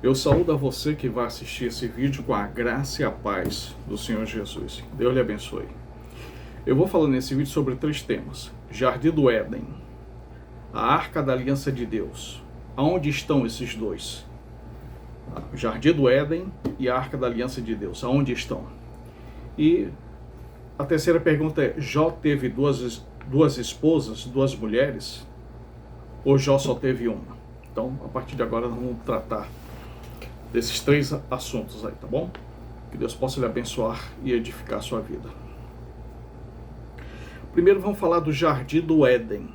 Eu saúdo a você que vai assistir esse vídeo com a graça e a paz do Senhor Jesus. Deus lhe abençoe. Eu vou falar nesse vídeo sobre 3 temas. Jardim do Éden, a Arca da Aliança de Deus. Aonde estão esses dois? O Jardim do Éden e a Arca da Aliança de Deus. Aonde estão? E a terceira pergunta é: Jó teve duas esposas, 2 mulheres? Ou Jó só teve uma? Então, a partir de agora, nós vamos tratar desses 3 assuntos aí, tá bom? Que Deus possa lhe abençoar e edificar a sua vida. Primeiro vamos falar do Jardim do Éden.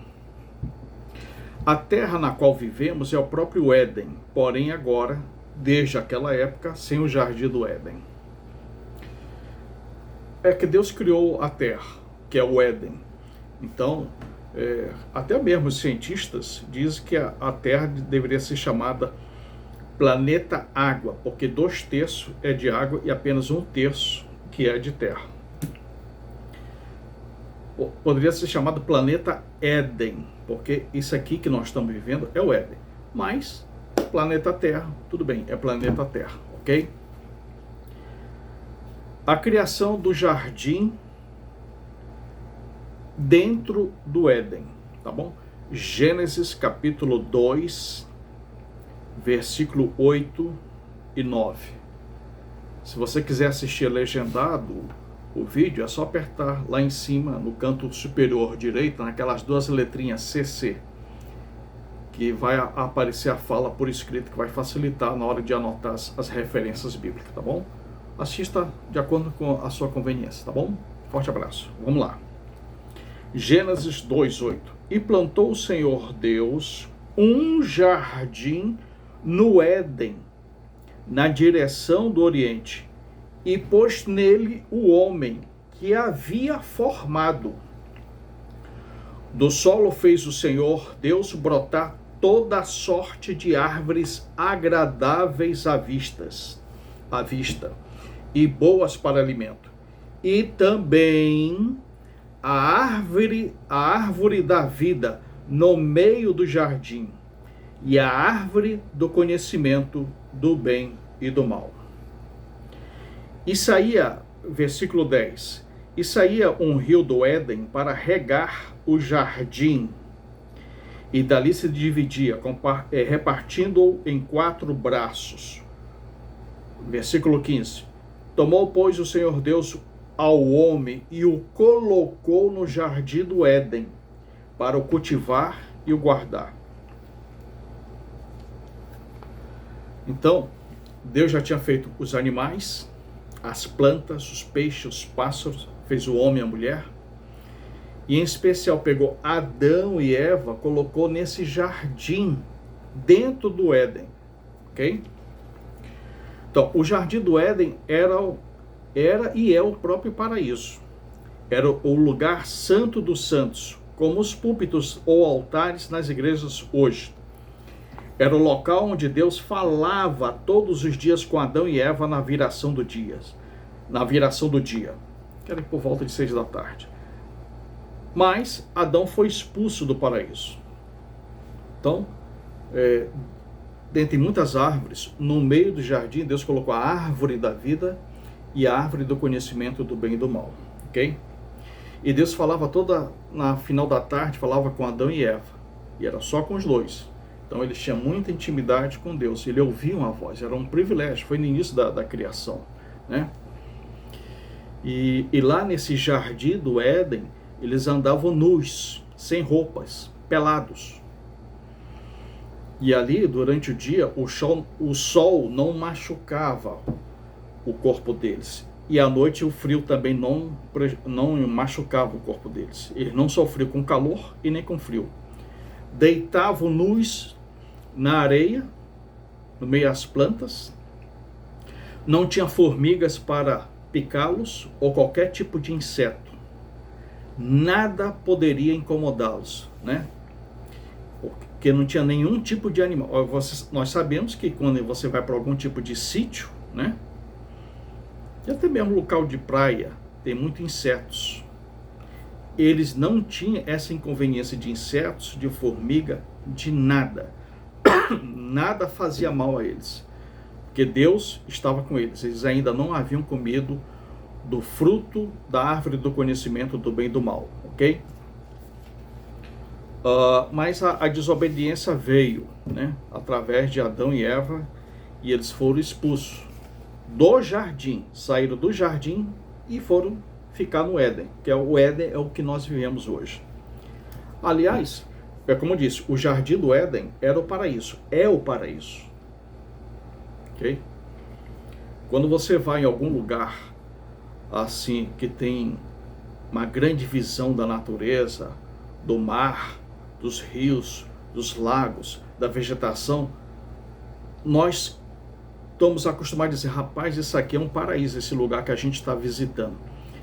A terra na qual vivemos é o próprio Éden, porém agora, desde aquela época, sem o Jardim do Éden. É que Deus criou a terra, que é o Éden. Então, até mesmo os cientistas dizem que a terra deveria ser chamada planeta água, porque 2/3 é de água e apenas 1/3 que é de terra. Poderia ser chamado planeta Éden, porque isso aqui que nós estamos vivendo é o Éden. Mas, planeta Terra, tudo bem, é planeta Terra, ok? A criação do jardim dentro do Éden, tá bom? Gênesis capítulo 2, versículo 8 e 9. Se você quiser assistir legendado o vídeo, é só apertar lá em cima, no canto superior direito, naquelas 2 letrinhas CC, que vai aparecer a fala por escrito, que vai facilitar na hora de anotar as referências bíblicas, tá bom? Assista de acordo com a sua conveniência, tá bom? Forte abraço. Vamos lá. Gênesis 2:8. E plantou o Senhor Deus um jardim no Éden, na direção do Oriente, e pôs nele o homem que havia formado. Do solo fez o Senhor Deus brotar toda sorte de árvores agradáveis à vista, e boas para alimento. E também a árvore da vida no meio do jardim, e a árvore do conhecimento do bem e do mal. E saía, versículo 10, e saía um rio do Éden para regar o jardim, e dali se dividia, repartindo-o em 4 braços. Versículo 15, tomou, pois, o Senhor Deus ao homem e o colocou no jardim do Éden, para o cultivar e o guardar. Então, Deus já tinha feito os animais, as plantas, os peixes, os pássaros, fez o homem e a mulher, e em especial pegou Adão e Eva, colocou nesse jardim, dentro do Éden, ok? Então, o jardim do Éden era e é o próprio paraíso. Era o lugar santo dos santos, como os púlpitos ou altares nas igrejas hoje. Era o local onde Deus falava todos os dias com Adão e Eva na viração do dia. Que era por volta de 6 da tarde. Mas Adão foi expulso do paraíso. Então, dentre muitas árvores, no meio do jardim, Deus colocou a árvore da vida e a árvore do conhecimento do bem e do mal. Ok? E Deus falava na final da tarde, falava com Adão e Eva. E era só com os 2. Então eles tinham muita intimidade com Deus, ele ouvia uma voz, era um privilégio, foi no início da criação, né? E lá nesse jardim do Éden, eles andavam nus, sem roupas, pelados. E ali, durante o dia, o sol não machucava o corpo deles. E à noite o frio também não machucava o corpo deles. Eles não sofriam com calor e nem com frio. Deitavam nus na areia, no meio das plantas, não tinha formigas para picá-los ou qualquer tipo de inseto, nada poderia incomodá-los, né? Porque não tinha nenhum tipo de animal. Nós sabemos que quando você vai para algum tipo de sítio, né? E até mesmo local de praia, tem muitos insetos. Eles não tinham essa inconveniência de insetos, de formiga, de nada. Nada fazia mal a eles. porque Deus estava com eles. Eles ainda não haviam comido do fruto da árvore do conhecimento do bem e do mal, ok? Mas a desobediência veio, né, através de Adão e Eva, e eles foram expulsos do jardim, saíram do jardim e foram ficar no Éden, que o Éden é o que nós vivemos hoje. Aliás, é como eu disse, o jardim do Éden era o paraíso, é o paraíso, ok? Quando você vai em algum lugar assim que tem uma grande visão da natureza, do mar, dos rios, dos lagos, da vegetação, nós estamos acostumados a dizer, rapaz, isso aqui é um paraíso, esse lugar que a gente está visitando.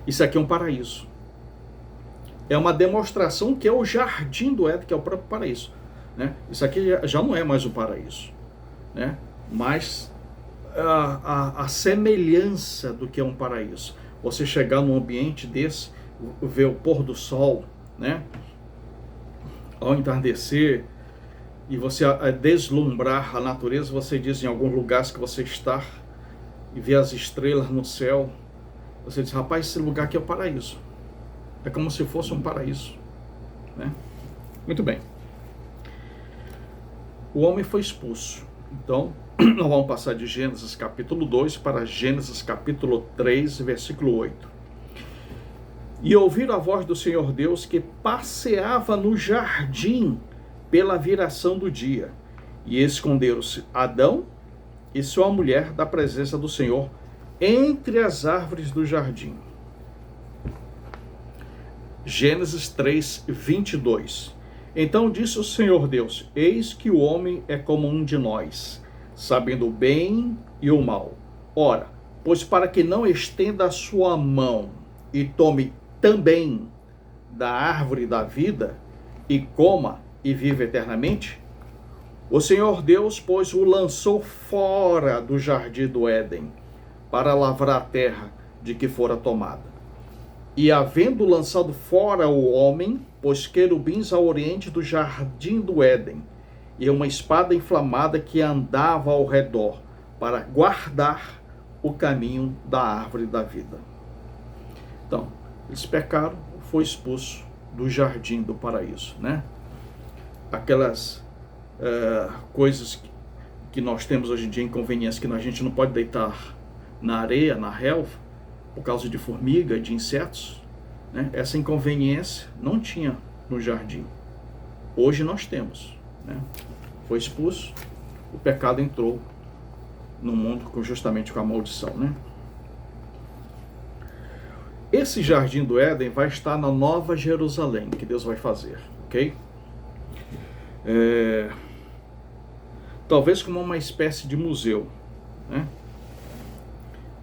Isso aqui é um paraíso. É uma demonstração que é o jardim do Éden, que é o próprio paraíso, né? Isso aqui já não é mais um paraíso, né? Mas a semelhança do que é um paraíso. Você chegar num ambiente desse, ver o pôr do sol, né, ao entardecer, e você deslumbrar a natureza, você diz em alguns lugares que você está e vê as estrelas no céu, você diz, rapaz, esse lugar aqui é o paraíso. É como se fosse um paraíso, né? Muito bem. O homem foi expulso. Então, nós vamos passar de Gênesis capítulo 2 para Gênesis capítulo 3, versículo 8. E ouviram a voz do Senhor Deus que passeava no jardim pela viração do dia. E esconderam-se Adão e sua mulher da presença do Senhor entre as árvores do jardim. Gênesis 3, 22. Então disse o Senhor Deus, eis que o homem é como um de nós, sabendo o bem e o mal. Ora, pois para que não estenda a sua mão e tome também da árvore da vida, e coma e vive eternamente, o Senhor Deus, pois, o lançou fora do jardim do Éden, para lavrar a terra de que fora tomada. E havendo lançado fora o homem, pôs querubins ao oriente do jardim do Éden, e uma espada inflamada que andava ao redor, para guardar o caminho da árvore da vida. Então, eles pecaram, foi expulso do jardim do paraíso, né? Aquelas coisas que nós temos hoje em dia, inconveniências, que a gente não pode deitar na areia, na relva, por causa de formiga, de insetos, né? Essa inconveniência não tinha no jardim. Hoje nós temos, né? Foi expulso, o pecado entrou no mundo justamente com a maldição, né? Esse jardim do Éden vai estar na Nova Jerusalém, que Deus vai fazer, ok? Talvez como uma espécie de museu, né?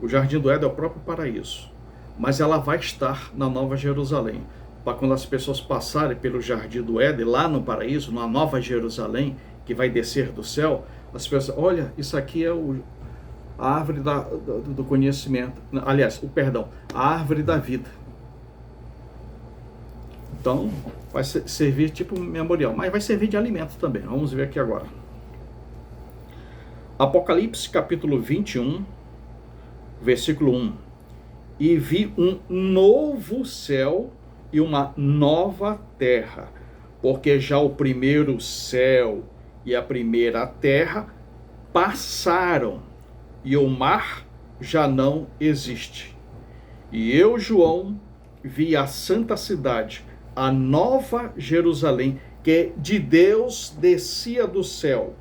O jardim do Éden é o próprio paraíso, mas ela vai estar na Nova Jerusalém, para quando as pessoas passarem pelo jardim do Éden, lá no paraíso, na Nova Jerusalém, que vai descer do céu, as pessoas, olha, isso aqui é a árvore do conhecimento, aliás, a árvore da vida. Então, vai servir tipo memorial, mas vai servir de alimento também. Vamos ver aqui agora. Apocalipse capítulo 21, versículo 1. E vi um novo céu e uma nova terra, porque já o primeiro céu e a primeira terra passaram, e o mar já não existe. E eu, João, vi a santa cidade, a nova Jerusalém, que de Deus descia do céu,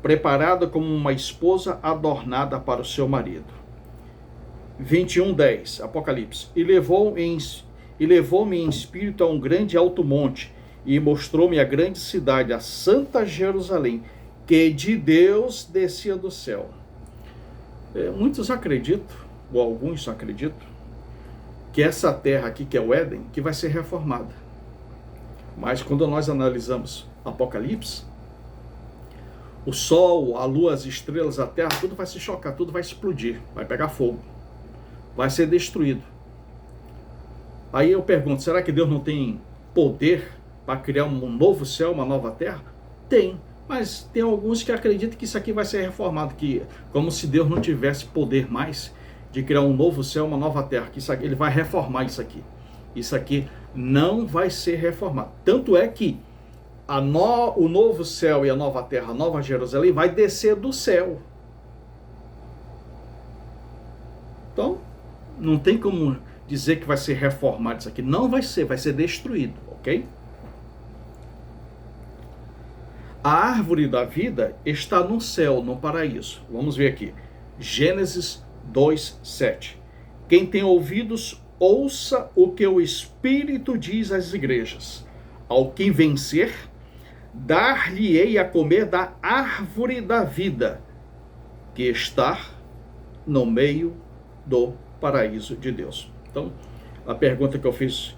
preparada como uma esposa adornada para o seu marido. 21:10, Apocalipse. E levou-me em espírito a um grande alto monte, e mostrou-me a grande cidade, a santa Jerusalém, que de Deus descia do céu. Muitos acreditam, ou alguns acreditam, que essa terra aqui, que é o Éden, que vai ser reformada. Mas quando nós analisamos Apocalipse, o sol, a lua, as estrelas, a terra, tudo vai se chocar, tudo vai explodir, vai pegar fogo, vai ser destruído. Aí eu pergunto, será que Deus não tem poder para criar um novo céu, uma nova terra? Tem, Mas tem alguns que acreditam que isso aqui vai ser reformado, que como se Deus não tivesse poder mais de criar um novo céu, uma nova terra, que isso aqui, ele vai reformar isso aqui. Isso aqui não vai ser reformado. Tanto é que o novo céu e a nova terra, a nova Jerusalém, vai descer do céu. Então, não tem como dizer que vai ser reformado isso aqui. Não vai ser destruído, ok? A árvore da vida está no céu, no paraíso. Vamos ver aqui. Gênesis 2:7. Quem tem ouvidos, ouça o que o Espírito diz às igrejas. Ao que vencer, dar-lhe-ei a comer da árvore da vida, que está no meio do paraíso de Deus. Então, a pergunta que eu fiz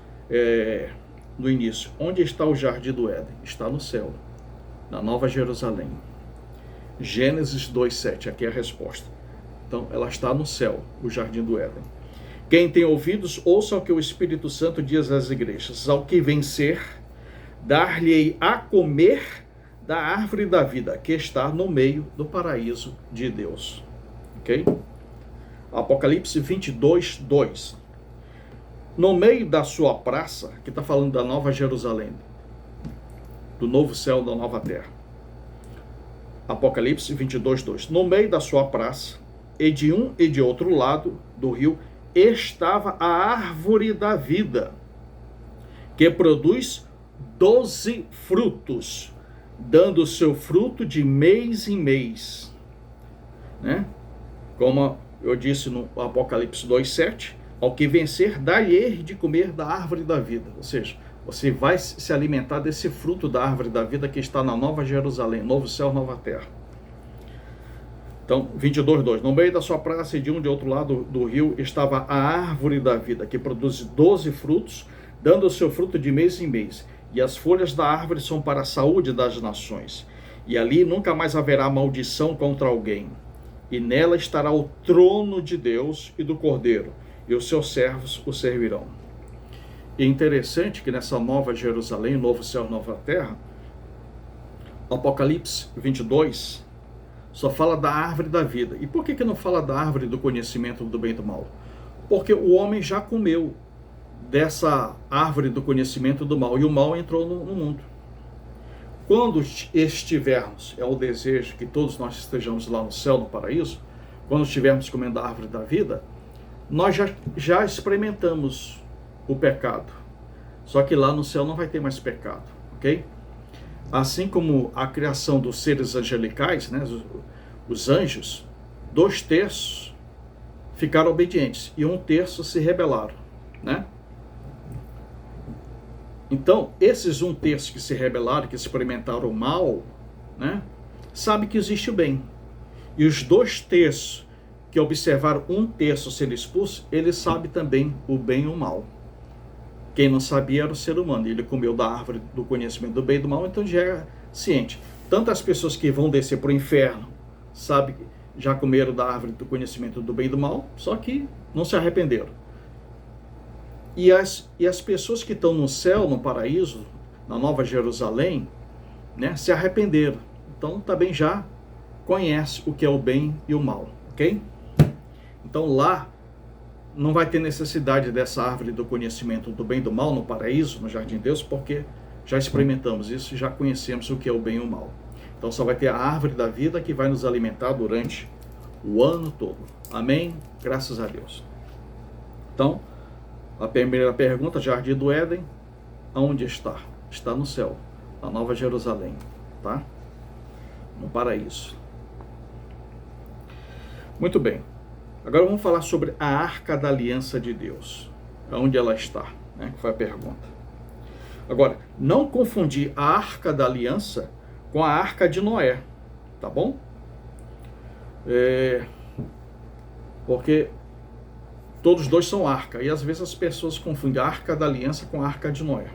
no início: onde está o jardim do Éden? Está no céu, na Nova Jerusalém. Gênesis 2:7, aqui é a resposta. Então, ela está no céu, o jardim do Éden. Quem tem ouvidos, ouça o que o Espírito Santo diz às igrejas. Ao que vencer, dar-lhe-ei a comer da árvore da vida, que está no meio do paraíso de Deus. Ok? Apocalipse 22:2. No meio da sua praça, que está falando da Nova Jerusalém, do novo céu, da nova terra. Apocalipse 22:2. No meio da sua praça, e de um e de outro lado do rio, estava a árvore da vida, que produz 12 frutos, dando seu fruto de mês em mês. Né? Como eu disse no Apocalipse 2:7, ao que vencer, dá-lhe de comer da árvore da vida. Ou seja, você vai se alimentar desse fruto da árvore da vida que está na Nova Jerusalém, novo céu, nova terra. Então, 22:2. No meio da sua praça e de um de outro lado do rio estava a árvore da vida, que produz 12 frutos, dando o seu fruto de mês em mês. E as folhas da árvore são para a saúde das nações. E ali nunca mais haverá maldição contra alguém. E nela estará o trono de Deus e do Cordeiro, e os seus servos o servirão. E é interessante que nessa Nova Jerusalém, novo céu, nova terra, Apocalipse 22 só fala da árvore da vida. E por que não fala da árvore do conhecimento do bem e do mal? Porque o homem já comeu dessa árvore do conhecimento do mal, e o mal entrou no mundo. Quando estivermos, é o desejo que todos nós estejamos lá no céu, no paraíso, quando estivermos comendo a árvore da vida, nós já experimentamos o pecado. Só que lá no céu não vai ter mais pecado, ok? Assim como a criação dos seres angelicais, né, os anjos, 2/3 ficaram obedientes e 1/3 se rebelaram, né? Então, esses 1/3 que se rebelaram, que experimentaram o mal, né, sabe que existe o bem. E os 2/3 que observaram 1/3 sendo expulso, ele sabe também o bem e o mal. Quem não sabia era o ser humano. Ele comeu da árvore do conhecimento do bem e do mal, então já é ciente. Tanto as pessoas que vão descer para o inferno, sabe, já comeram da árvore do conhecimento do bem e do mal, só que não se arrependeram. E as pessoas que estão no céu, no paraíso, na Nova Jerusalém, né, se arrependeram. Então também já conhece o que é o bem e o mal, ok? Então lá não vai ter necessidade dessa árvore do conhecimento do bem e do mal no paraíso, no Jardim de Deus, porque já experimentamos isso e já conhecemos o que é o bem e o mal. Então só vai ter a árvore da vida que vai nos alimentar durante o ano todo. Amém? Graças a Deus. Então, a primeira pergunta, Jardim do Éden, aonde está? Está no céu, na Nova Jerusalém, tá? No paraíso. Muito bem. Agora vamos falar sobre a Arca da Aliança de Deus. Onde ela está, né? Que foi a pergunta. Agora, não confundir a Arca da Aliança com a Arca de Noé, tá bom? Porque todos dois são arca, e às vezes as pessoas confundem a Arca da Aliança com a Arca de Noé.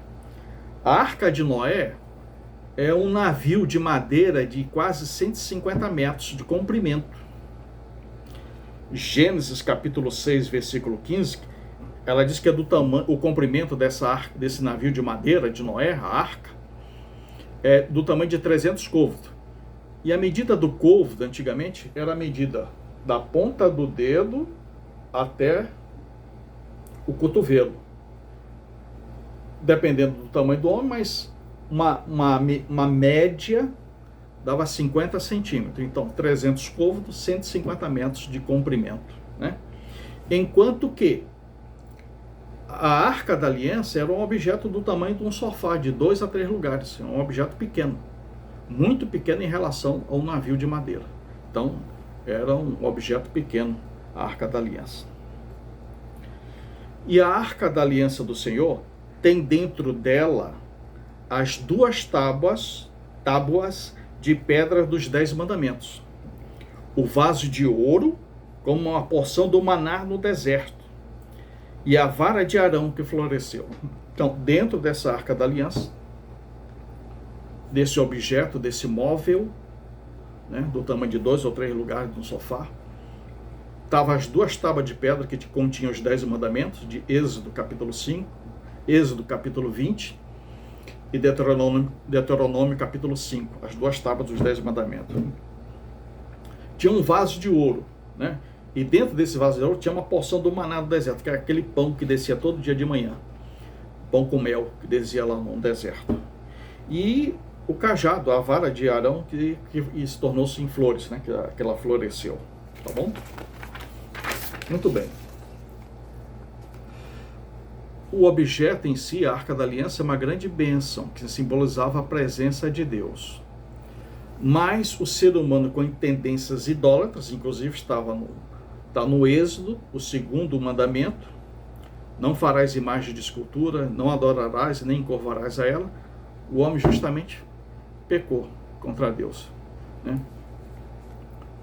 A Arca de Noé é um navio de madeira de quase 150 metros de comprimento. Gênesis capítulo 6, versículo 15, ela diz que é do tamanho, o comprimento desse navio de madeira de Noé, a arca, é do tamanho de 300 côvados. E a medida do côvado, antigamente, era a medida da ponta do dedo até o cotovelo. Dependendo do tamanho do homem, mas uma média dava 50 centímetros. Então, 300 côvados, 150 metros de comprimento, né? Enquanto que a Arca da Aliança era um objeto do tamanho de um sofá, de 2 a 3 lugares. Um objeto pequeno, muito pequeno em relação ao navio de madeira. Então, era um objeto pequeno, a Arca da Aliança. E a Arca da Aliança do Senhor tem dentro dela as 2 tábuas de pedra dos 10 mandamentos. O vaso de ouro, como uma porção do maná no deserto. E a vara de Arão que floresceu. Então, dentro dessa Arca da Aliança, desse objeto, desse móvel, né, do tamanho de 2 ou 3 lugares de um sofá, estavam as 2 tábuas de pedra que continham os 10 mandamentos, de Êxodo capítulo 5, Êxodo capítulo 20 e Deuteronômio capítulo 5, as 2 tábuas dos 10 mandamentos. Tinha um vaso de ouro, né? E dentro desse vaso de ouro tinha uma porção do maná do deserto, que era aquele pão que descia todo dia de manhã, pão com mel que descia lá no deserto. E o cajado, a vara de Arão, que se tornou-se em flores, né? Que ela floresceu, tá bom? Muito bem. O objeto em si, a Arca da Aliança, é uma grande bênção que simbolizava a presença de Deus. Mas o ser humano com tendências idólatras, inclusive está no Êxodo, o 2º mandamento: não farás imagem de escultura, não adorarás nem encurvarás a ela. O homem justamente pecou contra Deus, né?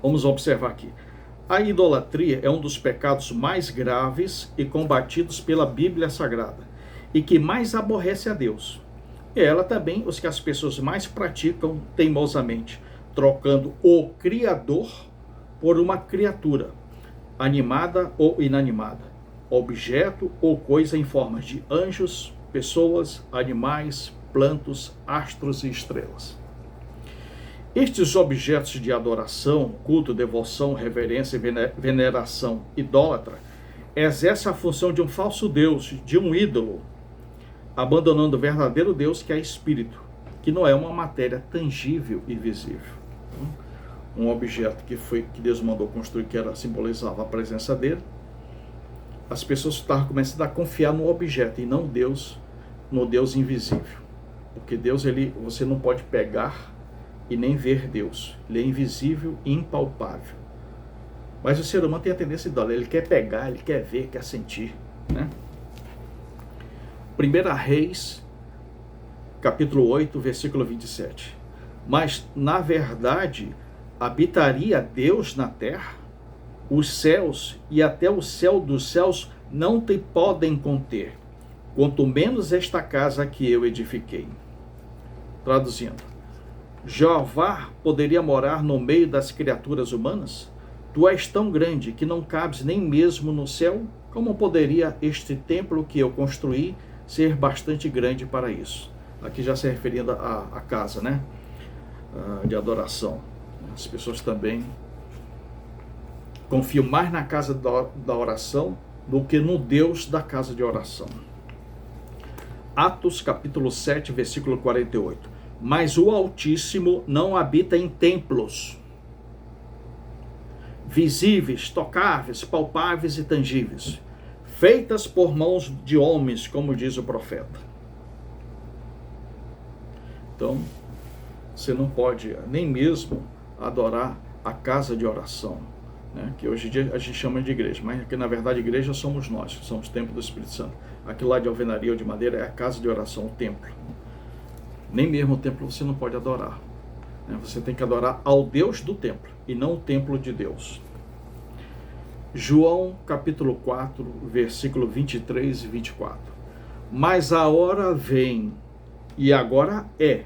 Vamos observar aqui. A idolatria é um dos pecados mais graves e combatidos pela Bíblia Sagrada, e que mais aborrece a Deus. E ela também os que as pessoas mais praticam teimosamente, trocando o Criador por uma criatura, animada ou inanimada, objeto ou coisa em formas de anjos, pessoas, animais, plantas, astros e estrelas. Estes objetos de adoração, culto, devoção, reverência e veneração idólatra exercem a função de um falso Deus, de um ídolo, abandonando o verdadeiro Deus, que é espírito, que não é uma matéria tangível e visível. Um objeto que Deus mandou construir, que simbolizava a presença dele. As pessoas estavam começando a confiar no objeto e não no Deus invisível. Porque Deus, você não pode pegar e nem ver Deus. Ele é invisível e impalpável. Mas o ser humano tem a tendência de ele quer pegar, ele quer ver, quer sentir, né? 1 Reis, capítulo 8, versículo 27. Mas, na verdade, habitaria Deus na terra? Os céus e até o céu dos céus não te podem conter, quanto menos esta casa que eu edifiquei. Traduzindo, Jeová poderia morar no meio das criaturas humanas? Tu és tão grande que não cabes nem mesmo no céu? Como poderia este templo que eu construí ser bastante grande para isso? Aqui já se referindo à casa, né? De adoração. As pessoas também confiam mais na casa da oração do que no Deus da casa de oração. Atos capítulo 7, versículo 48. Mas o Altíssimo não habita em templos visíveis, tocáveis, palpáveis e tangíveis, feitas por mãos de homens, como diz o profeta. Então, você não pode nem mesmo adorar a casa de oração, né? Que hoje em dia a gente chama de igreja, mas que na verdade igreja somos nós, somos o templo do Espírito Santo. Aquilo lá de alvenaria ou de madeira é a casa de oração, o templo. Nem mesmo o templo você não pode adorar, né? Você tem que adorar ao Deus do templo e não o templo de Deus. João capítulo 4, versículo 23 e 24. Mas a hora vem, e agora é,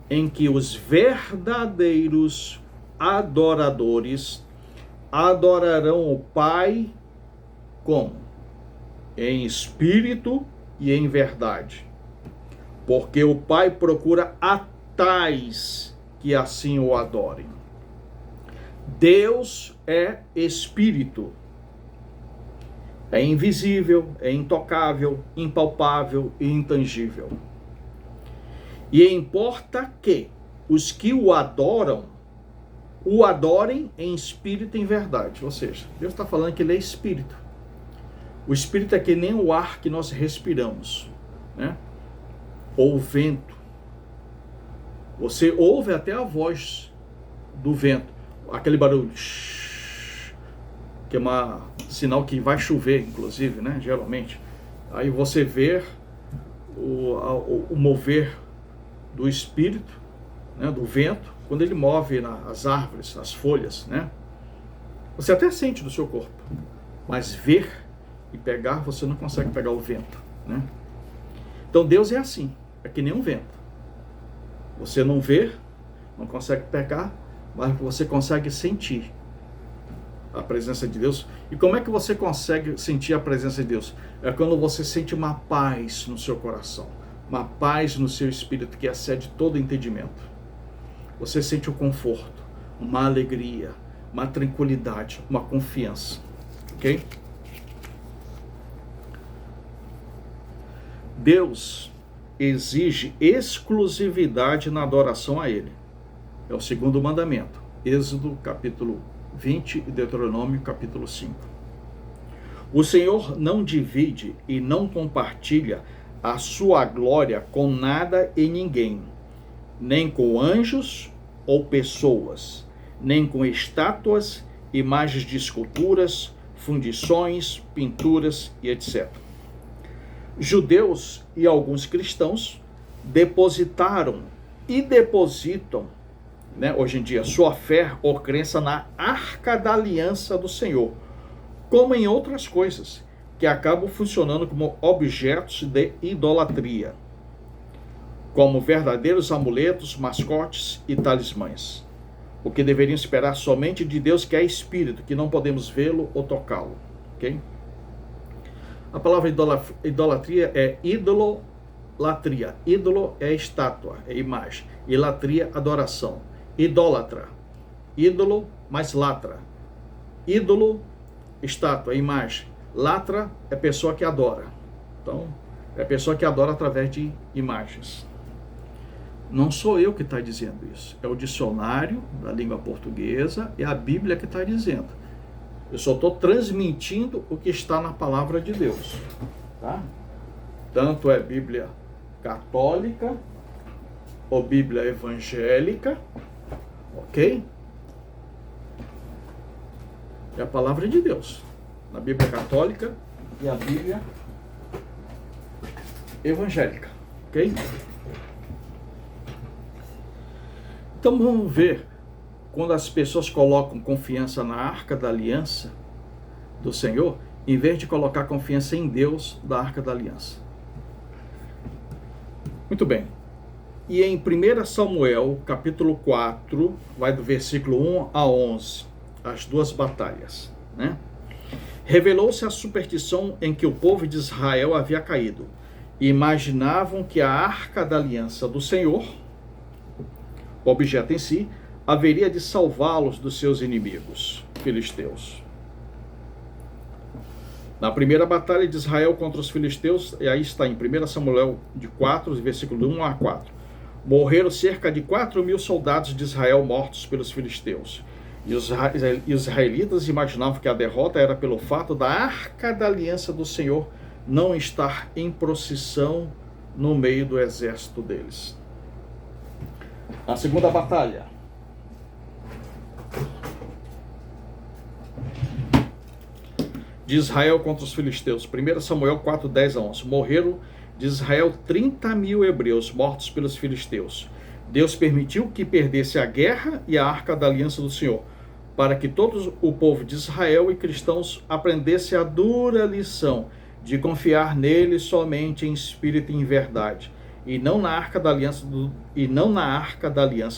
em que os verdadeiros adoradores adorarão o Pai como? Em espírito e em verdade. Porque o Pai procura a tais que assim o adorem. Deus é espírito. É invisível, é intocável, impalpável e intangível. E importa que os que o adorem em espírito e em verdade. Ou seja, Deus está falando que ele é espírito. O espírito é que nem o ar que nós respiramos, né? Ou o vento. Você ouve até a voz do vento, aquele barulho, que é um sinal que vai chover, inclusive, né? Geralmente. Aí você vê o mover do espírito, né? Do vento, quando ele move as árvores, as folhas, né? Você até sente do seu corpo, mas ver e pegar, você não consegue pegar o vento, né? Então Deus é assim, é que nem um vento. Você não vê, não consegue pegar, mas você consegue sentir a presença de Deus. E como é que você consegue sentir a presença de Deus? É quando você sente uma paz no seu coração, uma paz no seu espírito que excede todo entendimento. Você sente o conforto, uma alegria, uma tranquilidade, uma confiança, ok? Deus exige exclusividade na adoração a Ele. É o segundo mandamento. Êxodo capítulo 20 e Deuteronômio capítulo 5. O Senhor não divide e não compartilha a sua glória com nada e ninguém, nem com anjos ou pessoas, nem com estátuas, imagens de esculturas, fundições, pinturas e etc. Judeus e alguns cristãos depositaram e depositam, né, hoje em dia, sua fé ou crença na Arca da Aliança do Senhor, como em outras coisas, que acabam funcionando como objetos de idolatria, como verdadeiros amuletos, mascotes e talismãs, o que deveriam esperar somente de Deus, que é espírito, que não podemos vê-lo ou tocá-lo, ok? A palavra idolatria é idolatria. Ídolo é estátua, é imagem. E latria, adoração. Idólatra. Ídolo mais latra. Ídolo, estátua, imagem. Latra é pessoa que adora. Então, é pessoa que adora através de imagens. Não sou eu que está dizendo isso. É o dicionário da língua portuguesa, é a Bíblia que está dizendo. Eu só estou transmitindo o que está na palavra de Deus, tá? Tanto é Bíblia católica ou Bíblia evangélica, ok? É a palavra de Deus, na Bíblia católica e a Bíblia evangélica, ok? Então vamos ver. Quando as pessoas colocam confiança na Arca da Aliança do Senhor, em vez de colocar confiança em Deus da Arca da Aliança. Muito bem. E em 1 Samuel, capítulo 4, vai do versículo 1 a 11, as duas batalhas, né? Revelou-se a superstição em que o povo de Israel havia caído, e imaginavam que a Arca da Aliança do Senhor, o objeto em si, haveria de salvá-los dos seus inimigos, filisteus. Na primeira batalha de Israel contra os filisteus, e aí está em 1 Samuel de 4, versículo 1 a 4, morreram cerca de 4.000 soldados de Israel mortos pelos filisteus. E os israelitas imaginavam que a derrota era pelo fato da Arca da Aliança do Senhor não estar em procissão no meio do exército deles. A segunda batalha. De Israel contra os filisteus. 1 Samuel 4, 10 a 11. Morreram de Israel 30.000 hebreus mortos pelos filisteus. Deus permitiu que perdesse a guerra e a Arca da Aliança do Senhor, para que todo o povo de Israel e cristãos aprendessem a dura lição de confiar nele somente em espírito e em verdade, e não na Arca da Aliança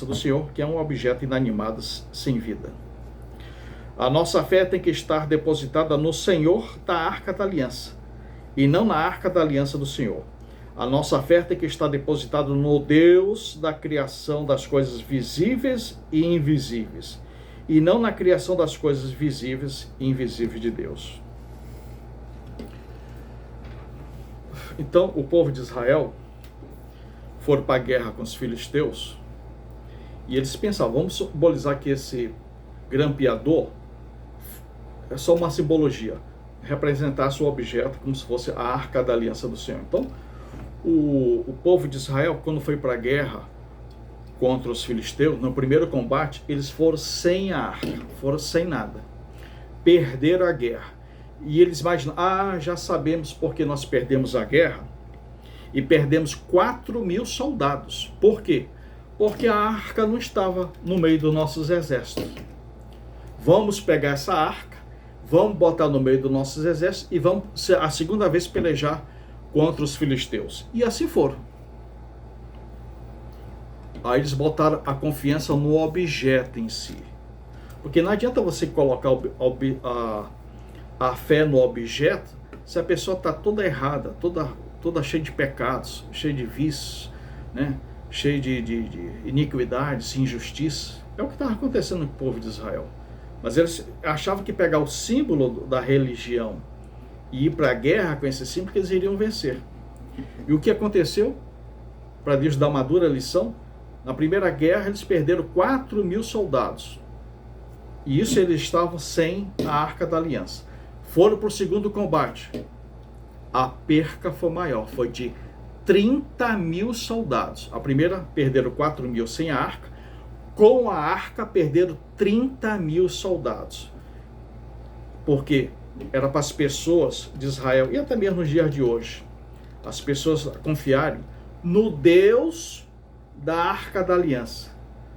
do Senhor, que é um objeto inanimado sem vida. A nossa fé tem que estar depositada no Senhor da Arca da Aliança, e não na Arca da Aliança do Senhor. A nossa fé tem que estar depositada no Deus da criação das coisas visíveis e invisíveis, e não na criação das coisas visíveis e invisíveis de Deus. Então, o povo de Israel foram para a guerra com os filisteus, e eles pensavam, vamos simbolizar que esse grampeador é só uma simbologia, representasse o objeto como se fosse a arca da aliança do Senhor. Então, o povo de Israel, quando foi para a guerra contra os filisteus, no primeiro combate, eles foram sem a arca, foram sem nada, perderam a guerra. E eles imaginam, já sabemos porque nós perdemos a guerra, e perdemos 4.000 soldados. Por quê? Porque a arca não estava no meio dos nossos exércitos. Vamos pegar essa arca, vamos botar no meio dos nossos exércitos e vamos a segunda vez pelejar contra os filisteus. E assim foram. Aí eles botaram a confiança no objeto em si. Porque não adianta você colocar a fé no objeto se a pessoa está toda errada, toda cheia de pecados, cheia de vícios, né? Cheia de iniquidades, injustiça. É o que estava acontecendo com o povo de Israel. Mas eles achavam que pegar o símbolo da religião e ir para a guerra com esse símbolo, que eles iriam vencer. E o que aconteceu? Para Deus dar uma dura lição, na primeira guerra eles perderam 4.000 soldados. E isso eles estavam sem a Arca da Aliança. Foram para o segundo combate. A perca foi maior, foi de 30.000 soldados. A primeira perderam 4.000 sem a arca, com a arca perderam 30.000 soldados. Porque era para as pessoas de Israel, e até mesmo nos dias de hoje, as pessoas confiarem no Deus da Arca da Aliança.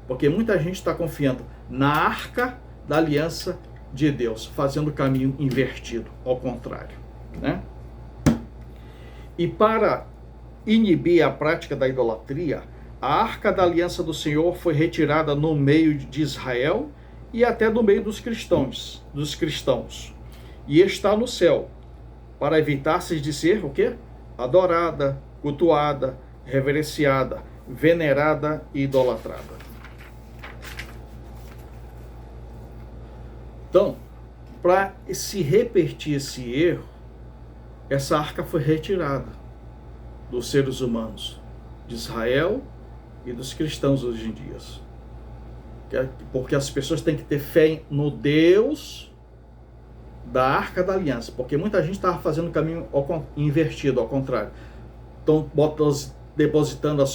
Porque muita gente está confiando na Arca da Aliança de Deus, fazendo o caminho invertido, ao contrário, né? E para inibir a prática da idolatria, a Arca da Aliança do Senhor foi retirada no meio de Israel e até no meio dos cristãos, e está no céu, para evitar-se de ser o quê? Adorada, cultuada, reverenciada, venerada e idolatrada. Então, para se repetir esse erro, essa arca foi retirada dos seres humanos de Israel e dos cristãos hoje em dia. Porque as pessoas têm que ter fé no Deus da Arca da Aliança. Porque muita gente estava fazendo o caminho invertido, ao contrário. Estão depositando a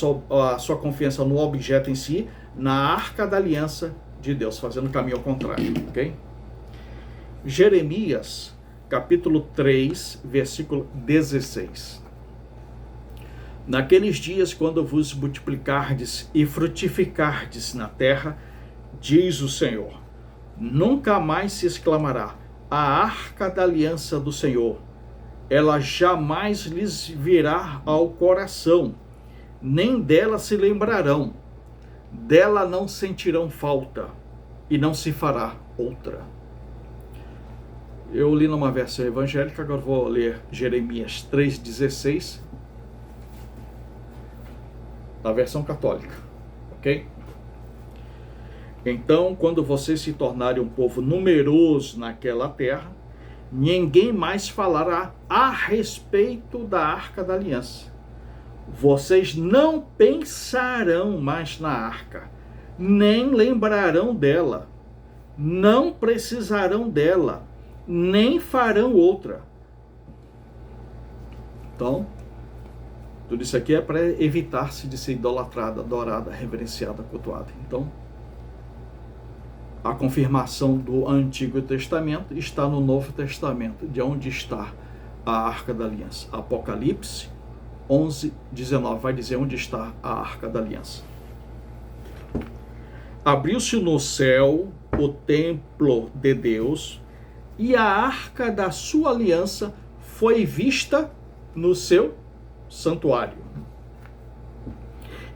sua confiança no objeto em si, na Arca da Aliança de Deus, fazendo o caminho ao contrário. Ok? Jeremias, capítulo 3, versículo 16. Naqueles dias, quando vos multiplicardes e frutificardes na terra, diz o Senhor, nunca mais se exclamará, a arca da aliança do Senhor, ela jamais lhes virá ao coração, nem dela se lembrarão, dela não sentirão falta, e não se fará outra. Eu li numa versão evangélica, agora vou ler Jeremias 3,16, na versão católica, ok? Então, quando vocês se tornarem um povo numeroso naquela terra, ninguém mais falará a respeito da Arca da Aliança. Vocês não pensarão mais na arca, nem lembrarão dela, não precisarão dela, nem farão outra. Então, tudo isso aqui é para evitar-se de ser idolatrada, adorada, reverenciada, cultuada. Então, a confirmação do Antigo Testamento está no Novo Testamento, de onde está a Arca da Aliança. Apocalipse 11:19 vai dizer onde está a Arca da Aliança. Abriu-se no céu o templo de Deus, e a arca da sua aliança foi vista no seu santuário.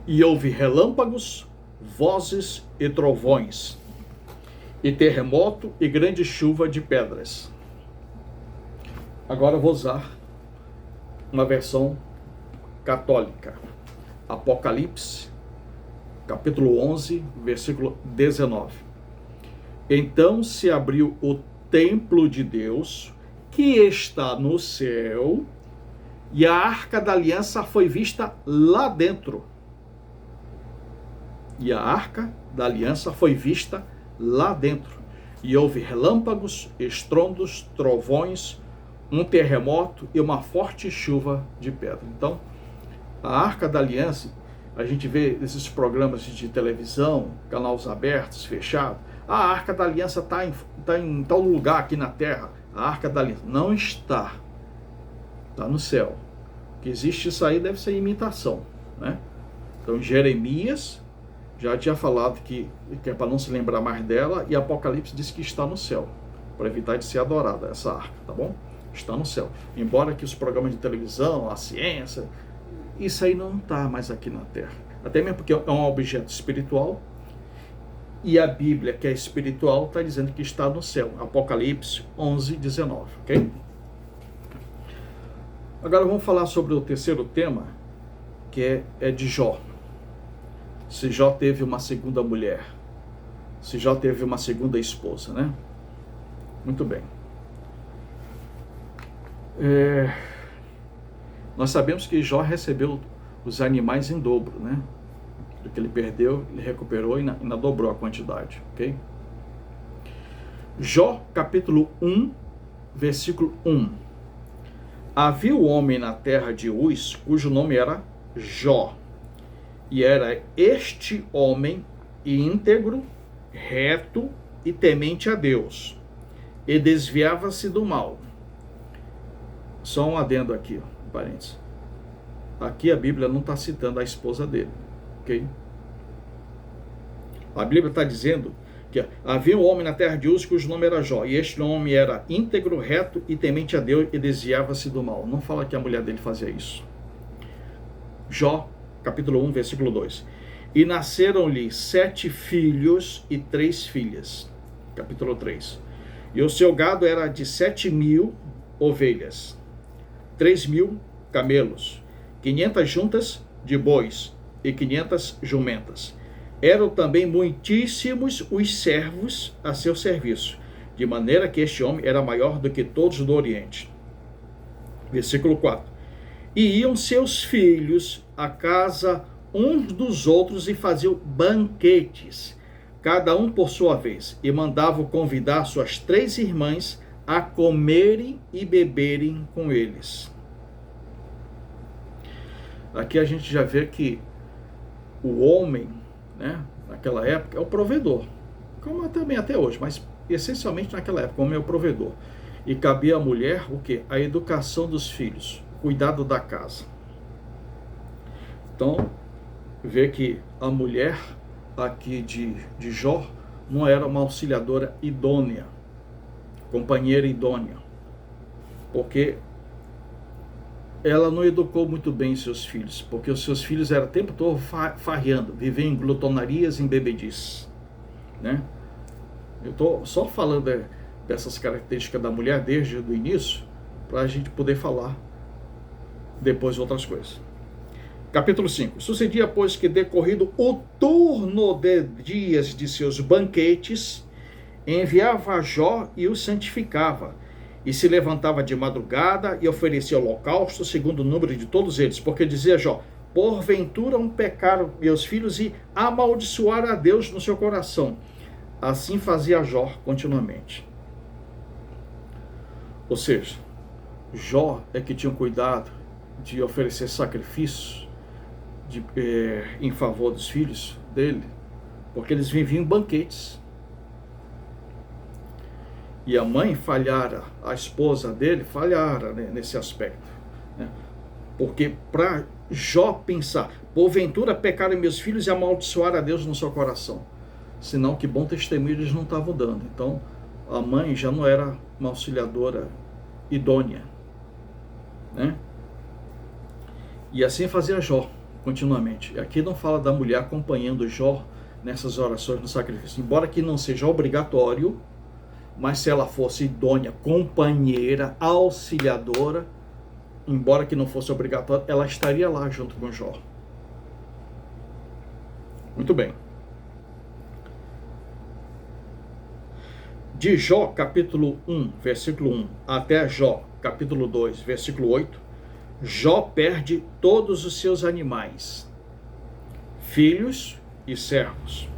E houve relâmpagos, vozes e trovões, e terremoto e grande chuva de pedras. Agora eu vou usar uma versão católica. Apocalipse, capítulo 11, versículo 19. Então se abriu o templo de Deus, que está no céu, e a arca da aliança foi vista lá dentro. E a arca da aliança foi vista lá dentro. E houve relâmpagos, estrondos, trovões, um terremoto e uma forte chuva de pedra. Então, a arca da aliança, a gente vê esses programas de televisão, canais abertos, fechados. A arca da aliança está em tal lugar aqui na terra. A arca da aliança não está. Está no céu. O que existe isso aí deve ser imitação, né? Então, Jeremias já tinha falado que é para não se lembrar mais dela, e Apocalipse diz que está no céu, para evitar de ser adorada essa arca, tá bom? Está no céu. Embora que os programas de televisão, a ciência, isso aí não está mais aqui na terra. Até mesmo porque é um objeto espiritual, e a Bíblia, que é espiritual, está dizendo que está no céu. Apocalipse 11, 19, ok? Agora vamos falar sobre o terceiro tema, que é de Jó. Se Jó teve uma segunda mulher, se Jó teve uma segunda esposa, né? Muito bem. Nós sabemos que Jó recebeu os animais em dobro, né? Do que ele perdeu, ele recuperou e ainda dobrou a quantidade, ok? Jó, capítulo 1, versículo 1. Havia um homem na terra de Uz, cujo nome era Jó. E era este homem íntegro, reto e temente a Deus, e desviava-se do mal. Só um adendo aqui, parênteses. Aqui a Bíblia não está citando a esposa dele, ok? A Bíblia está dizendo que havia um homem na terra de Uz, cujo nome era Jó, e este homem era íntegro, reto e temente a Deus, e desviava-se do mal. Não fala que a mulher dele fazia isso. Jó, capítulo 1, versículo 2. E nasceram-lhe 7 filhos e 3 filhas. Capítulo 3. E o seu gado era de 7.000 ovelhas, 3.000 camelos, 500 juntas de bois e 500 jumentas. Eram também muitíssimos os servos a seu serviço, de maneira que este homem era maior do que todos do Oriente. Versículo 4. E iam seus filhos à casa uns dos outros e faziam banquetes, cada um por sua vez, e mandavam convidar suas 3 irmãs a comerem e beberem com eles. Aqui a gente já vê que o homem, né, naquela época, é o provedor, como também até hoje, mas essencialmente naquela época, o homem é o provedor. E cabia à mulher o quê? A educação dos filhos, cuidado da casa. Então, vê que a mulher aqui de Jó não era uma auxiliadora idônea, companheira idônea, porque ela não educou muito bem seus filhos, porque os seus filhos eram o tempo todo farreando, viviam em glutonarias e em bebedices, né? Eu estou só falando dessas características da mulher desde o início, para a gente poder falar depois outras coisas. Capítulo 5. Sucedia, pois, que decorrido o turno de dias de seus banquetes, enviava a Jó e o santificava, e se levantava de madrugada e oferecia holocausto segundo o número de todos eles, porque dizia Jó: porventura pecaram meus filhos e amaldiçoaram a Deus no seu coração. Assim fazia Jó continuamente. Ou seja, Jó é que tinha cuidado de oferecer sacrifícios em favor dos filhos dele, porque eles viviam em banquetes. E a mãe falhara, a esposa dele falhara, né, nesse aspecto, né? Porque para Jó pensar, porventura pecaram meus filhos e amaldiçoaram a Deus no seu coração, senão que bom testemunho eles não estavam dando. Então a mãe já não era uma auxiliadora idônea, né? E assim fazia Jó continuamente. Aqui não fala da mulher acompanhando Jó nessas orações no sacrifício, embora que não seja obrigatório, mas se ela fosse idônea, companheira, auxiliadora, embora que não fosse obrigatório, ela estaria lá junto com Jó. Muito bem. De Jó, capítulo 1, versículo 1, até Jó, capítulo 2, versículo 8, Jó perde todos os seus animais, filhos e servos.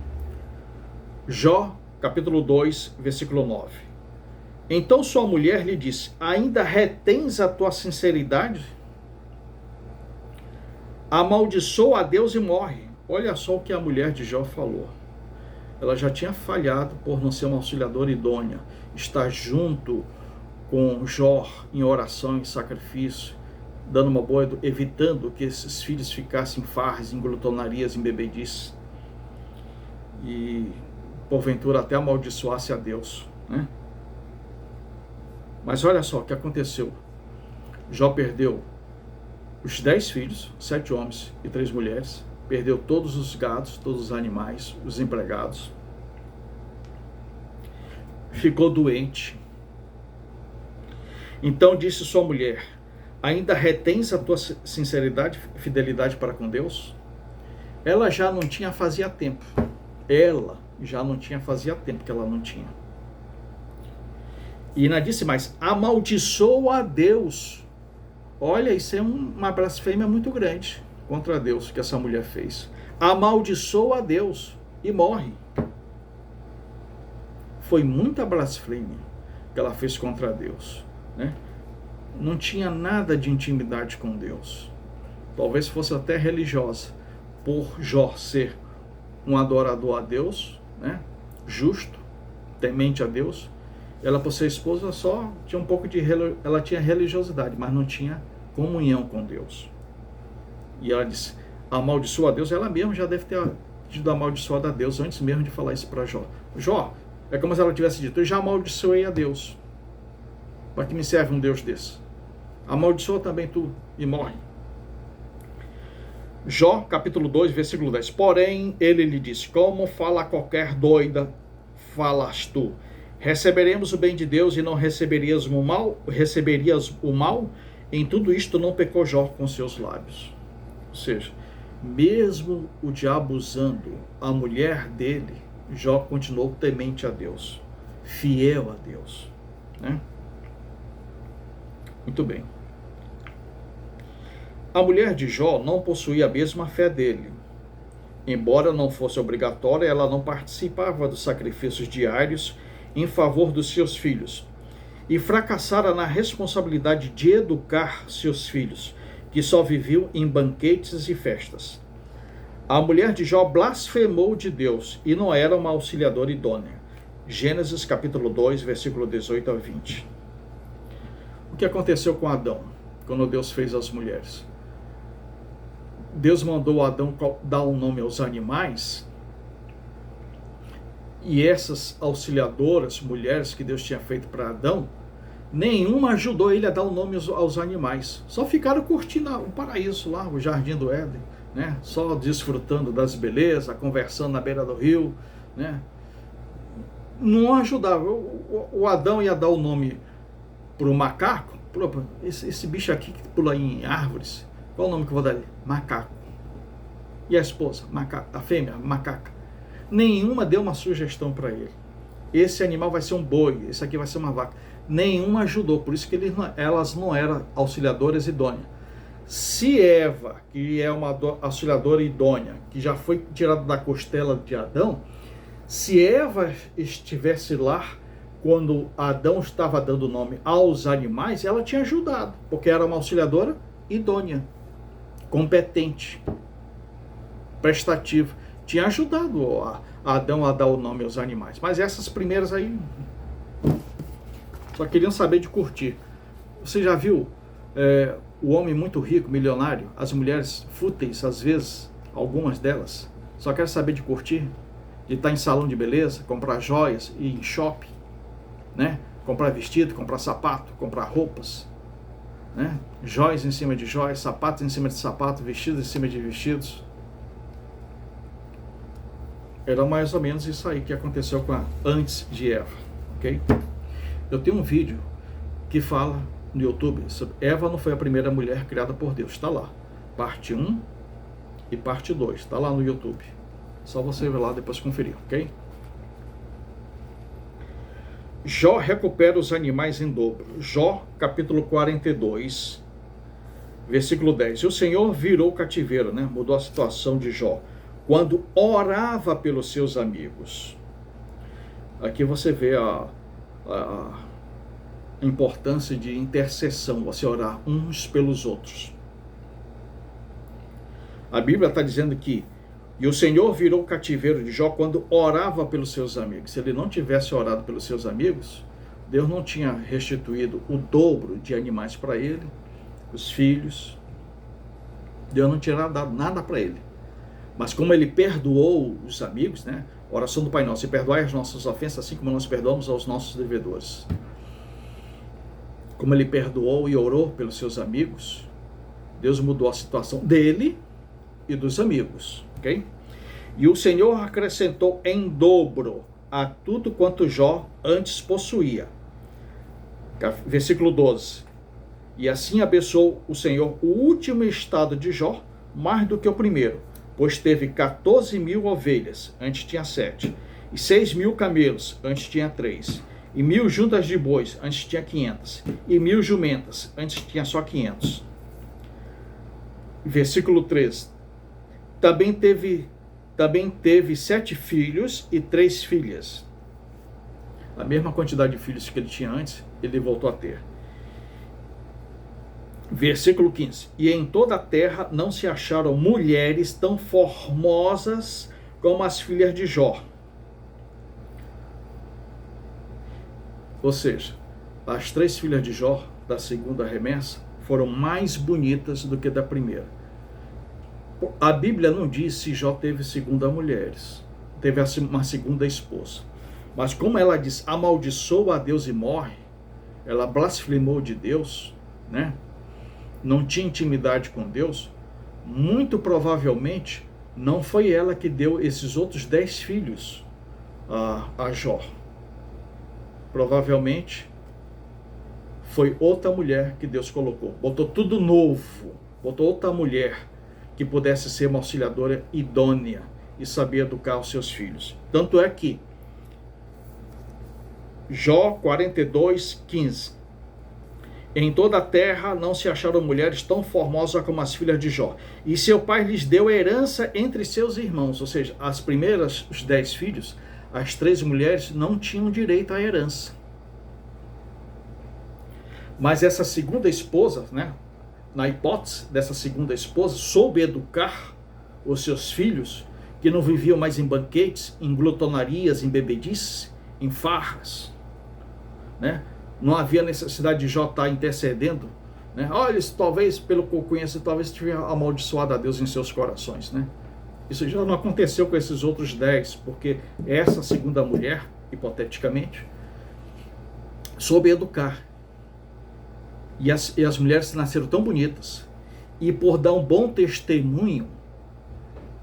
Jó, capítulo 2, versículo 9. Então sua mulher lhe disse: ainda retens a tua sinceridade? Amaldiçoa a Deus e morre. Olha só o que a mulher de Jó falou. Ela já tinha falhado por não ser uma auxiliadora idônea, estar junto com Jó em oração, em sacrifício, dando uma boa, evitando que esses filhos ficassem em farras, em glutonarias, em bebedices, e porventura até amaldiçoasse a Deus, né? Mas olha só o que aconteceu. Jó perdeu os 10 filhos, 7 homens e 3 mulheres, perdeu todos os gados, todos os animais, os empregados, ficou doente. Então disse sua mulher: ainda retens a tua sinceridade, fidelidade para com Deus? Ela já não tinha fazia tempo. Ela já não tinha fazia tempo que ela não tinha. E ainda disse mais: amaldiçoa a Deus. Olha, isso é uma blasfêmia muito grande contra Deus que essa mulher fez. Amaldiçoa a Deus e morre. Foi muita blasfêmia que ela fez contra Deus, né? Não tinha nada de intimidade com Deus. Talvez fosse até religiosa, por Jó ser um adorador a Deus, né? Justo, temente a Deus. Ela, por ser esposa, só tinha um pouco de... ela tinha religiosidade, mas não tinha comunhão com Deus. E ela disse: amaldiçoa a Deus. Ela mesma já deve ter dito amaldiçoado a Deus antes mesmo de falar isso para Jó. Jó, é como se ela tivesse dito: eu já amaldiçoei a Deus. Para que me serve um Deus desse? Amaldiçoa também tu e morre. Jó, capítulo 2, versículo 10. Porém, ele lhe disse: como fala qualquer doida, falas tu. Receberemos o bem de Deus e não receberias o mal? Receberias o mal? Em tudo isto não pecou Jó com seus lábios. Ou seja, mesmo o diabo usando a mulher dele, Jó continuou temente a Deus, fiel a Deus, né? Muito bem. A mulher de Jó não possuía a mesma fé dele. Embora não fosse obrigatória, ela não participava dos sacrifícios diários em favor dos seus filhos, e fracassara na responsabilidade de educar seus filhos, que só viviam em banquetes e festas. A mulher de Jó blasfemou de Deus e não era uma auxiliadora idônea. Gênesis capítulo 2, versículo 18 a 20. O que aconteceu com Adão, quando Deus fez as mulheres? Deus mandou Adão dar um nome aos animais, e essas auxiliadoras, mulheres que Deus tinha feito para Adão, nenhuma ajudou ele a dar um nome aos animais. Só ficaram curtindo o paraíso lá, o jardim do Éden, né? Só desfrutando das belezas, conversando na beira do rio, né? Não ajudava. O Adão ia dar o nome para o macaco. Esse bicho aqui que pula em árvores, qual o nome que eu vou dar ele? Macaco. E a esposa? Macaco. A fêmea? Macaca. Nenhuma deu uma sugestão para ele. Esse animal vai ser um boi, esse aqui vai ser uma vaca. Nenhuma ajudou, por isso que elas não eram auxiliadoras idôneas. Se Eva, que é uma auxiliadora idônea, que já foi tirada da costela de Adão, se Eva estivesse lá quando Adão estava dando nome aos animais, ela tinha ajudado, porque era uma auxiliadora idônea, competente, prestativa. Tinha ajudado a Adão a dar o nome aos animais. Mas essas primeiras aí só queriam saber de curtir. Você já viu o homem muito rico, milionário, as mulheres fúteis, às vezes, algumas delas, só querem saber de curtir, de estar em salão de beleza, comprar joias, ir em shopping, né? Comprar vestido, comprar sapato, comprar roupas, né? Joias em cima de joias, sapatos em cima de sapatos, vestidos em cima de vestidos. Era mais ou menos isso aí que aconteceu com antes de Eva, ok? Eu tenho um vídeo que fala no YouTube. Eva não foi a primeira mulher criada por Deus. Está lá. Parte 1 e parte 2. Está lá no YouTube. Só você ver lá depois conferir, ok? Jó recupera os animais em dobro. Jó, capítulo 42, versículo 10. E o Senhor virou o cativeiro, né? Mudou a situação de Jó, quando orava pelos seus amigos. Aqui você vê a importância de intercessão, você orar uns pelos outros. A Bíblia está dizendo que e o Senhor virou o cativeiro de Jó quando orava pelos seus amigos. Se ele não tivesse orado pelos seus amigos, Deus não tinha restituído o dobro de animais para ele, os filhos. Deus não tinha dado nada para ele. Mas como ele perdoou os amigos, né? Oração do Pai Nosso: e perdoai as nossas ofensas, assim como nós perdoamos aos nossos devedores. Como ele perdoou e orou pelos seus amigos, Deus mudou a situação dele e dos amigos, ok? E o Senhor acrescentou em dobro a tudo quanto Jó antes possuía. Versículo 12. E assim abençoou o Senhor o último estado de Jó mais do que o primeiro, pois teve 14.000 ovelhas, antes tinha 7, e 6.000 camelos, antes tinha 3, e 1.000 juntas de bois, antes tinha 500, e 1.000 jumentas, antes tinha só 500. Versículo 13. Também teve 7 filhos e 3 filhas. A mesma quantidade de filhos que ele tinha antes, ele voltou a ter. Versículo 15. E em toda a terra não se acharam mulheres tão formosas como as filhas de Jó. Ou seja, as 3 filhas de Jó, da segunda remessa, foram mais bonitas do que da primeira. A Bíblia não diz se Jó teve segunda mulheres, teve uma segunda esposa. Mas como ela diz, amaldiçoa a Deus e morre, ela blasfemou de Deus, né? Não tinha intimidade com Deus, muito provavelmente não foi ela que deu esses outros 10 filhos a Jó. Provavelmente foi outra mulher que Deus colocou. Botou tudo novo, botou outra mulher que pudesse ser uma auxiliadora idônea e saber educar os seus filhos. Tanto é que Jó 42, 15. Em toda a terra não se acharam mulheres tão formosas como as filhas de Jó. E seu pai lhes deu herança entre seus irmãos. Ou seja, as primeiras, os 10 filhos, as 3 mulheres não tinham direito à herança. Mas essa segunda esposa, né? Na hipótese dessa segunda esposa, soube educar os seus filhos, que não viviam mais em banquetes, em glutonarias, em bebedices, em farras, né? Não havia necessidade de Jó estar intercedendo, né? Olha, talvez, pelo que eu conheço, talvez tenha amaldiçoado a Deus em seus corações, né? Isso já não aconteceu com esses outros 10, porque essa segunda mulher, hipoteticamente, soube educar. E as mulheres nasceram tão bonitas, e por dar um bom testemunho,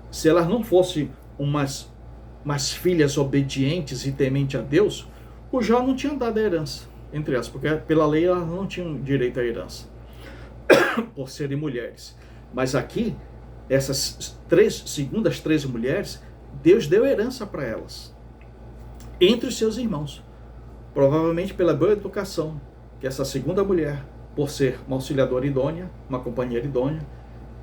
se elas não fossem umas filhas obedientes e tementes a Deus, o Jó não tinha dado a herança, entre elas, porque pela lei elas não tinham direito à herança, por serem mulheres. Mas aqui, essas segundas 3 mulheres, Deus deu herança para elas, entre os seus irmãos, provavelmente pela boa educação que essa segunda mulher, por ser uma auxiliadora idônea, uma companheira idônea,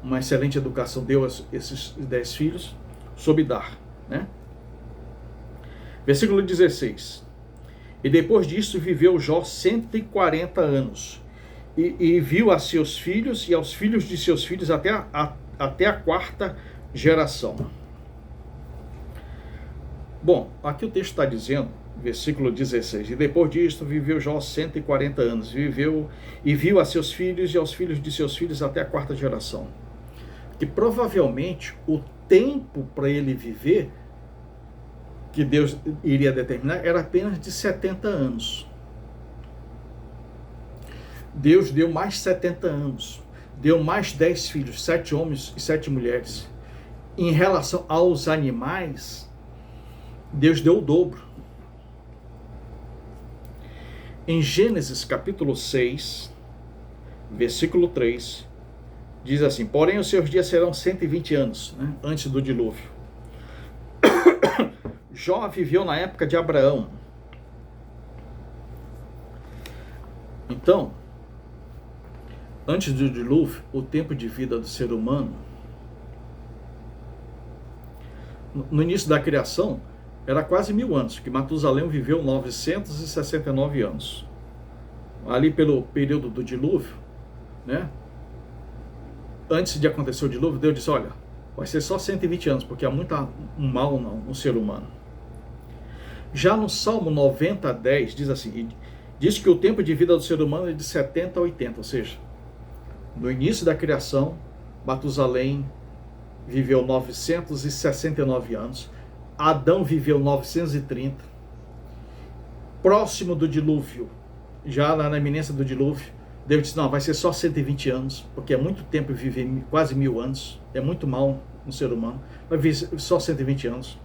uma excelente educação, deu esses 10 filhos, soube dar, né? Versículo 16. E depois disso viveu Jó 140 anos, e viu a seus filhos e aos filhos de seus filhos até a 4ª geração. Bom, aqui o texto está dizendo, versículo 16, e depois disto viveu Jó 140 anos, e viu a seus filhos e aos filhos de seus filhos até a 4ª geração. Que provavelmente o tempo para ele viver, que Deus iria determinar, era apenas de 70 anos. Deus deu mais 70 anos, deu mais 10 filhos, 7 homens e 7 mulheres. Em relação aos animais, Deus deu o dobro. Em Gênesis capítulo 6, versículo 3, diz assim: porém os seus dias serão 120 anos, né, antes do dilúvio. Jó viveu na época de Abraão. Então, antes do dilúvio, o tempo de vida do ser humano, no início da criação, era quase 1000 anos, que Matusalém viveu 969 anos. Ali pelo período do dilúvio, né? Antes de acontecer o dilúvio, Deus disse: olha, vai ser só 120 anos, porque há muito mal no ser humano. Já no Salmo 90:10 diz assim, diz que o tempo de vida do ser humano é de 70 a 80, ou seja, no início da criação, Matusalém viveu 969 anos, Adão viveu 930, próximo do dilúvio, já lá na iminência do dilúvio, Deus disse: não, vai ser só 120 anos, porque é muito tempo viver quase 1000 anos, é muito mal no ser humano, vai viver só 120 anos.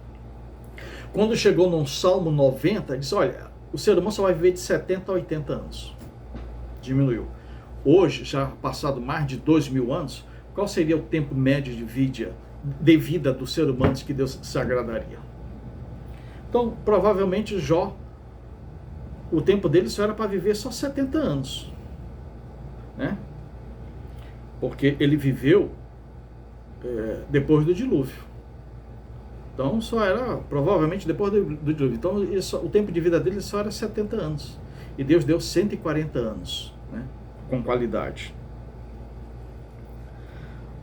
Quando chegou no Salmo 90, disse: olha, o ser humano só vai viver de 70 a 80 anos. Diminuiu. Hoje, já passado mais de 2000 anos, qual seria o tempo médio de vida do ser humano que Deus se agradaria? Então, provavelmente Jó, o tempo dele só era para viver só 70 anos, né? Porque ele viveu depois do dilúvio. Então, só era, provavelmente, depois do dilúvio. Então, o tempo de vida dele só era 70 anos. E Deus deu 140 anos, né, com qualidade.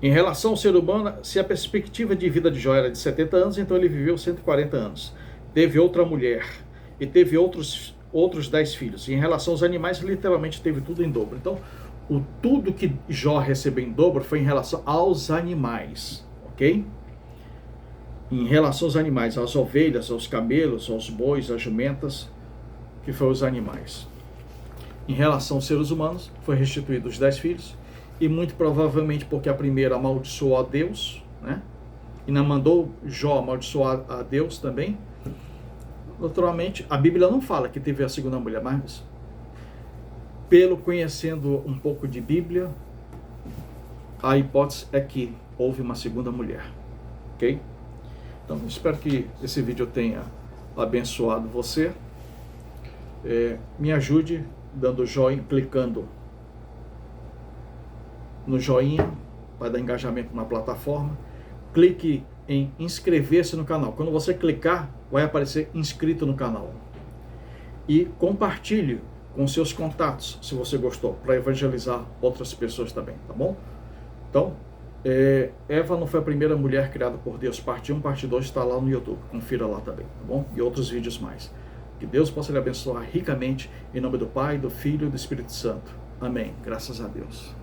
Em relação ao ser humano, se a perspectiva de vida de Jó era de 70 anos, então ele viveu 140 anos. Teve outra mulher e teve outros 10 filhos. E em relação aos animais, literalmente teve tudo em dobro. Então, tudo que Jó recebeu em dobro foi em relação aos animais, ok? Em relação aos animais, às ovelhas, aos camelos, aos bois, às jumentas, que foram os animais. Em relação aos seres humanos, foi restituído os 10 filhos, e muito provavelmente porque a primeira amaldiçoou a Deus, né? E não mandou Jó amaldiçoar a Deus também. Naturalmente, a Bíblia não fala que teve a segunda mulher, mas pelo conhecendo um pouco de Bíblia, a hipótese é que houve uma segunda mulher, ok? Então, espero que esse vídeo tenha abençoado você. Me ajude dando joinha, clicando no joinha para dar engajamento na plataforma. Clique em inscrever-se no canal. Quando você clicar, vai aparecer inscrito no canal. E compartilhe com seus contatos, se você gostou, para evangelizar outras pessoas também, tá bom? Então, Eva não foi a primeira mulher criada por Deus. Parte 1, parte 2 está lá no YouTube. Confira lá também, tá bom? E outros vídeos mais. Que Deus possa lhe abençoar ricamente, em nome do Pai, do Filho e do Espírito Santo. Amém. Graças a Deus.